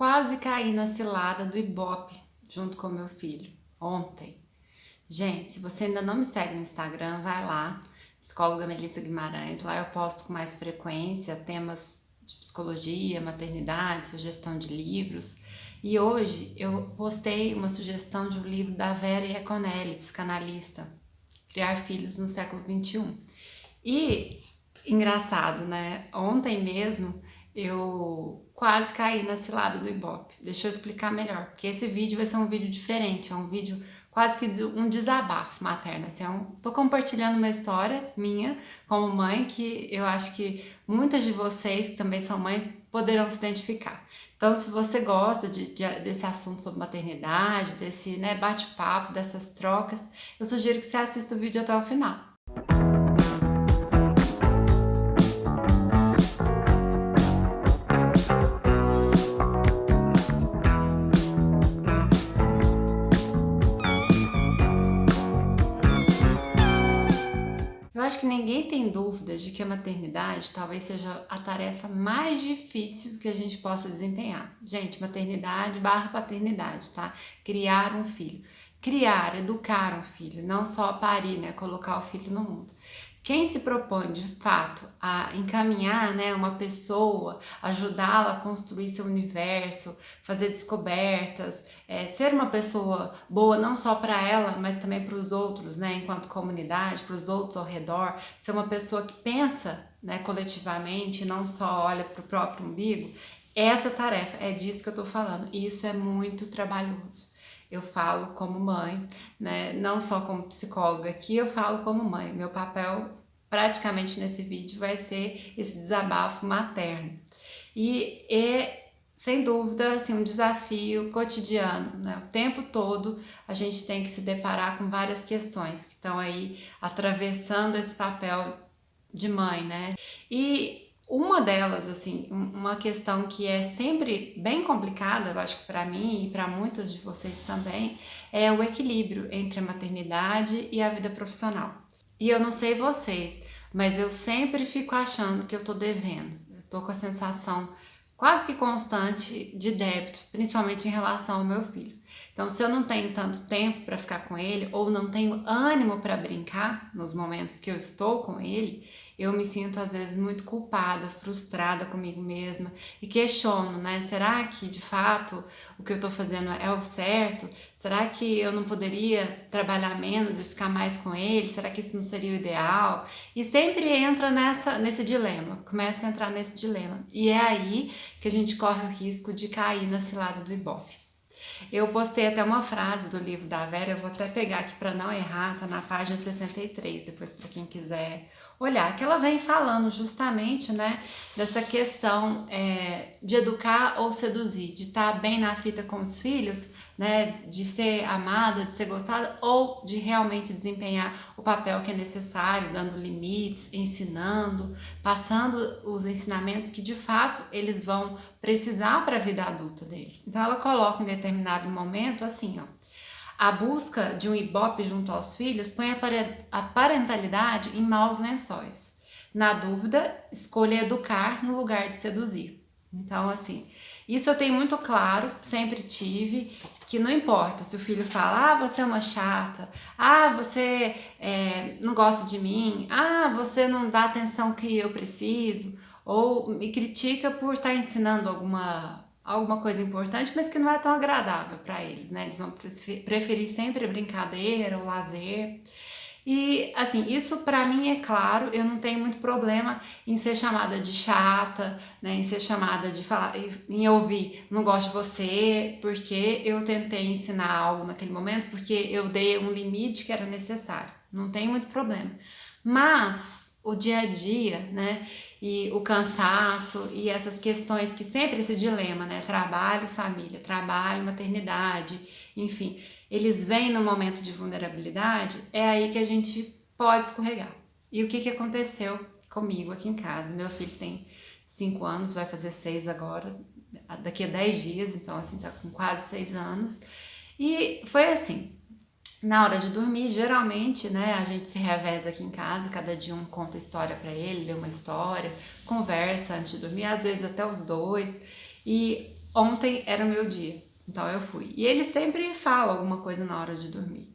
quase caí na cilada do Ibope junto com meu filho ontem. Gente, se você ainda não me segue no Instagram, vai lá, psicóloga Melissa Guimarães. Lá eu posto com mais frequência temas de psicologia, maternidade, sugestão de livros. E hoje eu postei uma sugestão de um livro da Vera Iaconelli, psicanalista, Criar Filhos no Século XXI. E engraçado, né? Ontem mesmo eu quase caí na cilada do Ibope. Deixa eu explicar melhor, porque esse vídeo vai ser um vídeo diferente, é um vídeo quase que de um desabafo materno. Assim, tô compartilhando uma história minha como mãe que eu acho que muitas de vocês que também são mães poderão se identificar. Então, se você gosta desse assunto sobre maternidade, desse, né, bate-papo, dessas trocas, eu sugiro que você assista o vídeo até o final. Eu acho que ninguém tem dúvidas de que a maternidade talvez seja a tarefa mais difícil que a gente possa desempenhar. Gente, maternidade barra paternidade, tá? Criar um filho. Criar, educar um filho, não só parir, né? Colocar o filho no mundo. Quem se propõe de fato a encaminhar, né, uma pessoa, ajudá-la a construir seu universo, fazer descobertas, ser uma pessoa boa não só para ela, mas também para os outros, né, enquanto comunidade, para os outros ao redor, ser uma pessoa que pensa, né, coletivamente, não só olha para o próprio umbigo, essa tarefa, é disso que eu estou falando, e isso é muito trabalhoso. Eu falo como mãe, né? Não só como psicóloga aqui, eu falo como mãe. Meu papel praticamente nesse vídeo vai ser esse desabafo materno. E é, sem dúvida, assim, um desafio cotidiano, né? O tempo todo a gente tem que se deparar com várias questões que estão aí atravessando esse papel de mãe, né? E uma delas, assim, uma questão que é sempre bem complicada, eu acho que para mim e para muitas de vocês também, é o equilíbrio entre a maternidade e a vida profissional. E eu não sei vocês, mas eu sempre fico achando que eu tô devendo. Eu tô com a sensação quase que constante de débito, principalmente em relação ao meu filho. Então, se eu não tenho tanto tempo para ficar com ele ou não tenho ânimo para brincar nos momentos que eu estou com ele, eu me sinto às vezes muito culpada, frustrada comigo mesma e questiono, né? Será que de fato o que eu estou fazendo é o certo? Será que eu não poderia trabalhar menos e ficar mais com ele? Será que isso não seria o ideal? E sempre entra nesse dilema, começa a entrar nesse dilema. E é aí que a gente corre o risco de cair na cilada do Ibope. Eu postei até uma frase do livro da Vera, eu vou até pegar aqui para não errar, tá na página 63, depois para quem quiser olhar, que ela vem falando justamente, né, dessa questão de educar ou seduzir, de estar bem na fita com os filhos, né, de ser amada, de ser gostada ou de realmente desempenhar o papel que é necessário, dando limites, ensinando, passando os ensinamentos que de fato eles vão precisar para a vida adulta deles. Então ela coloca em determinado momento assim, ó, a busca de um ibope junto aos filhos põe a parentalidade em maus lençóis. Na dúvida, escolha educar no lugar de seduzir. Então, assim, isso eu tenho muito claro, sempre tive, que não importa se o filho fala, você é uma chata, você não gosta de mim, você não dá a atenção que eu preciso, ou me critica por estar ensinando alguma coisa importante, mas que não é tão agradável para eles, né? Eles vão preferir sempre a brincadeira, o lazer. E assim, isso para mim é claro, eu não tenho muito problema em ser chamada de chata, né, em ser chamada de falar, em ouvir, não gosto de você, porque eu tentei ensinar algo naquele momento, porque eu dei um limite que era necessário, não tem muito problema. Mas o dia a dia, né, e o cansaço e essas questões que sempre esse dilema, né, trabalho, família, trabalho, maternidade, enfim, eles vêm no momento de vulnerabilidade, é aí que a gente pode escorregar. E o que aconteceu comigo aqui em casa? Meu filho tem 5 anos, vai fazer 6 agora, daqui a 10 dias, então assim, tá com quase 6 anos. E foi assim, na hora de dormir, geralmente, né, a gente se reveza aqui em casa, cada dia um conta história para ele, lê uma história, conversa antes de dormir, às vezes até os dois. E ontem era o meu dia, então eu fui. E ele sempre fala alguma coisa na hora de dormir.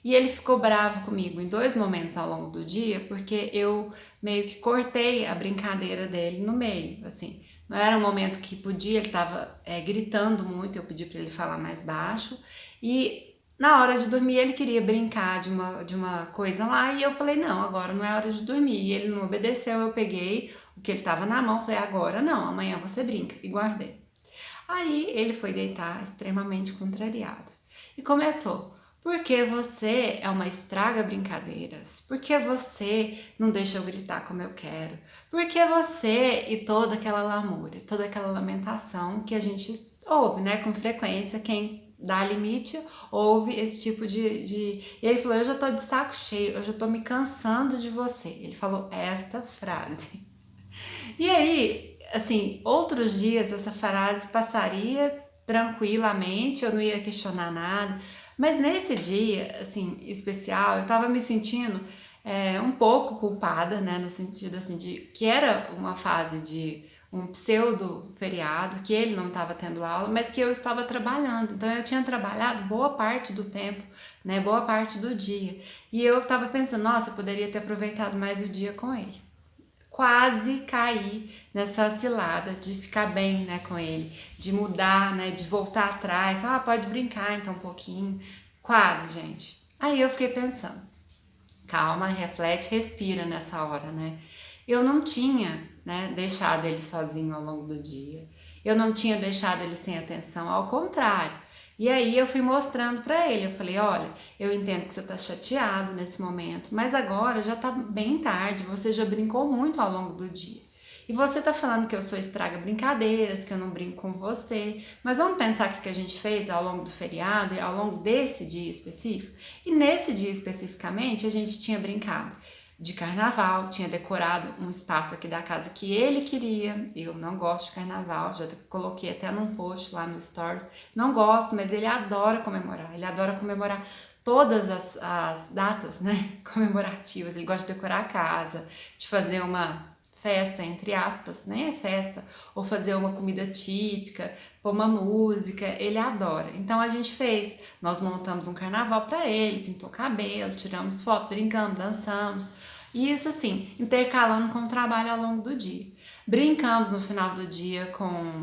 E ele ficou bravo comigo em 2 momentos ao longo do dia, porque eu meio que cortei a brincadeira dele no meio, assim. Não era um momento que podia, ele estava gritando muito, eu pedi para ele falar mais baixo. E na hora de dormir ele queria brincar de uma coisa lá e eu falei, não, agora não é hora de dormir. E ele não obedeceu, eu peguei o que ele estava na mão, falei, agora não, amanhã você brinca, e guardei. Aí ele foi deitar extremamente contrariado. E começou. Porque você é uma estraga brincadeiras? Porque você não deixa eu gritar como eu quero? Porque você e toda aquela lamúria, toda aquela lamentação que a gente ouve, né, com frequência, quem dá limite ouve esse tipo de... E ele falou, eu já tô de saco cheio, eu já tô me cansando de você. Ele falou esta frase. E aí, assim, outros dias essa frase passaria tranquilamente, eu não ia questionar nada, mas nesse dia, assim, especial, eu tava me sentindo um pouco culpada, né, no sentido, assim, de que era uma fase de um pseudo feriado, que ele não estava tendo aula, mas que eu estava trabalhando, então eu tinha trabalhado boa parte do tempo, né, boa parte do dia, e eu estava pensando, nossa, eu poderia ter aproveitado mais o dia com ele. Quase caí nessa cilada de ficar bem, né, com ele, de mudar, né, de voltar atrás, pode brincar então um pouquinho, quase, gente. Aí eu fiquei pensando, calma, reflete, respira nessa hora, né? Eu não tinha, né, deixado ele sozinho ao longo do dia. Eu não tinha deixado ele sem atenção, ao contrário. E aí eu fui mostrando para ele, eu falei, olha, eu entendo que você tá chateado nesse momento, mas agora já tá bem tarde, você já brincou muito ao longo do dia. E você tá falando que eu sou estraga brincadeiras, que eu não brinco com você, mas vamos pensar o que a gente fez ao longo do feriado e ao longo desse dia específico? E nesse dia especificamente a gente tinha brincado de carnaval, tinha decorado um espaço aqui da casa que ele queria. Eu não gosto de carnaval, já coloquei até num post lá no Stories. Não gosto, mas ele adora comemorar todas as datas, né, comemorativas. Ele gosta de decorar a casa, de fazer uma festa, entre aspas, nem é festa, ou fazer uma comida típica, pôr uma música, ele adora. Então a gente fez, nós montamos um carnaval para ele, pintou cabelo, tiramos foto, brincamos, dançamos. E isso assim, intercalando com o trabalho ao longo do dia. Brincamos no final do dia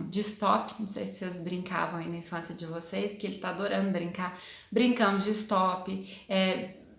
de stop, não sei se vocês brincavam aí na infância de vocês, que ele tá adorando brincar. Brincamos de stop,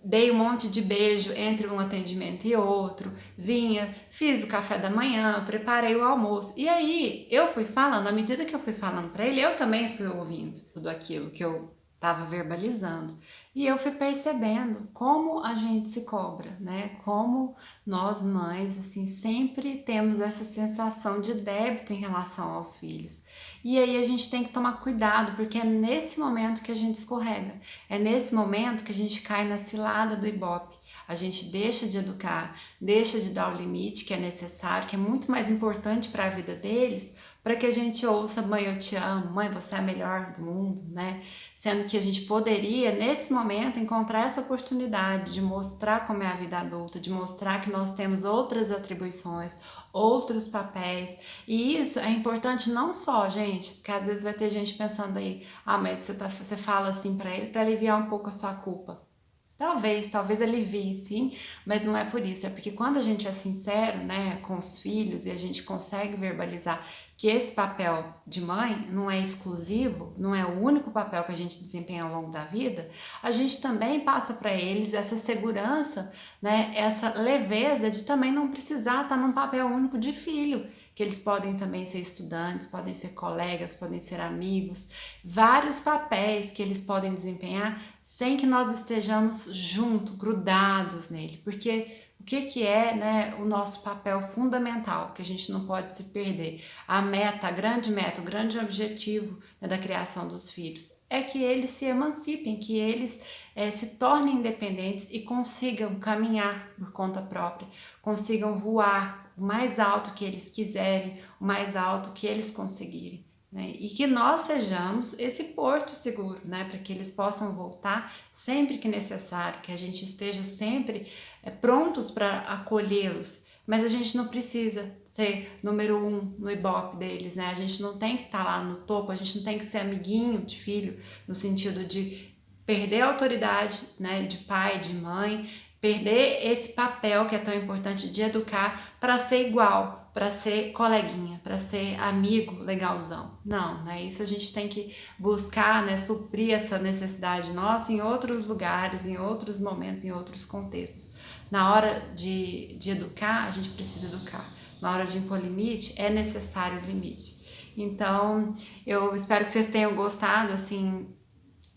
dei um monte de beijo entre um atendimento e outro, vinha, fiz o café da manhã, preparei o almoço. E aí eu fui falando, à medida que eu fui falando para ele, eu também fui ouvindo tudo aquilo que eu estava verbalizando. E eu fui percebendo como a gente se cobra, né? Como nós mães, assim, sempre temos essa sensação de débito em relação aos filhos. E aí a gente tem que tomar cuidado, porque é nesse momento que a gente escorrega. É nesse momento que a gente cai na cilada do Ibope. A gente deixa de educar, deixa de dar o limite que é necessário, que é muito mais importante para a vida deles, para que a gente ouça, mãe, eu te amo, mãe, você é a melhor do mundo, né? Sendo que a gente poderia, nesse momento, encontrar essa oportunidade de mostrar como é a vida adulta, de mostrar que nós temos outras atribuições, outros papéis. E isso é importante não só, gente, porque às vezes vai ter gente pensando aí, mas você fala assim para ele para aliviar um pouco a sua culpa. Talvez alivie, sim, mas não é por isso, é porque quando a gente é sincero, né, com os filhos e a gente consegue verbalizar que esse papel de mãe não é exclusivo, não é o único papel que a gente desempenha ao longo da vida, a gente também passa para eles essa segurança, né, essa leveza de também não precisar estar num papel único de filho, que eles podem também ser estudantes, podem ser colegas, podem ser amigos, vários papéis que eles podem desempenhar sem que nós estejamos junto, grudados nele, porque o que é, né, o nosso papel fundamental, que a gente não pode se perder, a meta, o grande objetivo, né, da criação dos filhos, é que eles se emancipem, que eles se tornem independentes e consigam caminhar por conta própria, consigam voar o mais alto que eles quiserem, o mais alto que eles conseguirem. Né? E que nós sejamos esse porto seguro, né? Para que eles possam voltar sempre que necessário, que a gente esteja sempre prontos para acolhê-los, mas a gente não precisa ser número 1 no Ibope deles, né? A gente não tem que estar lá no topo, a gente não tem que ser amiguinho de filho, no sentido de perder a autoridade, né, de pai, de mãe, perder esse papel que é tão importante de educar para ser igual, para ser coleguinha, para ser amigo legalzão. Não, né? Isso a gente tem que buscar, né, suprir essa necessidade nossa em outros lugares, em outros momentos, em outros contextos. Na hora de educar, a gente precisa educar. Na hora de impor limite, é necessário limite. Então, eu espero que vocês tenham gostado, assim,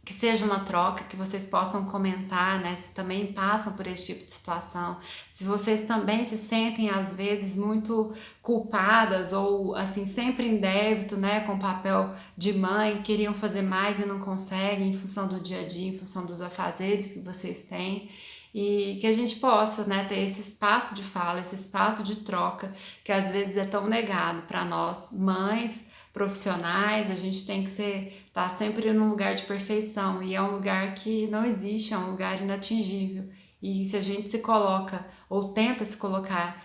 que seja uma troca, que vocês possam comentar, né, se também passam por esse tipo de situação, se vocês também se sentem às vezes muito culpadas ou assim sempre em débito, né, com o papel de mãe, queriam fazer mais e não conseguem em função do dia a dia, em função dos afazeres que vocês têm. E que a gente possa, né, ter esse espaço de fala, esse espaço de troca, que às vezes é tão negado para nós, mães, profissionais. A gente tem que tá sempre num lugar de perfeição, e é um lugar que não existe, é um lugar inatingível. E se a gente se coloca ou tenta se colocar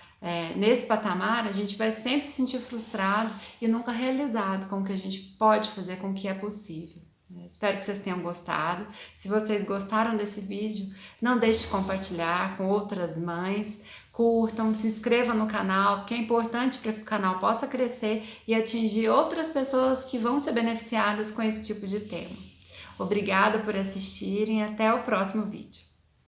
nesse patamar, a gente vai sempre se sentir frustrado e nunca realizado com o que a gente pode fazer, com o que é possível. Espero que vocês tenham gostado. Se vocês gostaram desse vídeo, não deixe de compartilhar com outras mães. Curtam, se inscrevam no canal, porque é importante para que o canal possa crescer e atingir outras pessoas que vão ser beneficiadas com esse tipo de tema. Obrigada por assistirem e até o próximo vídeo.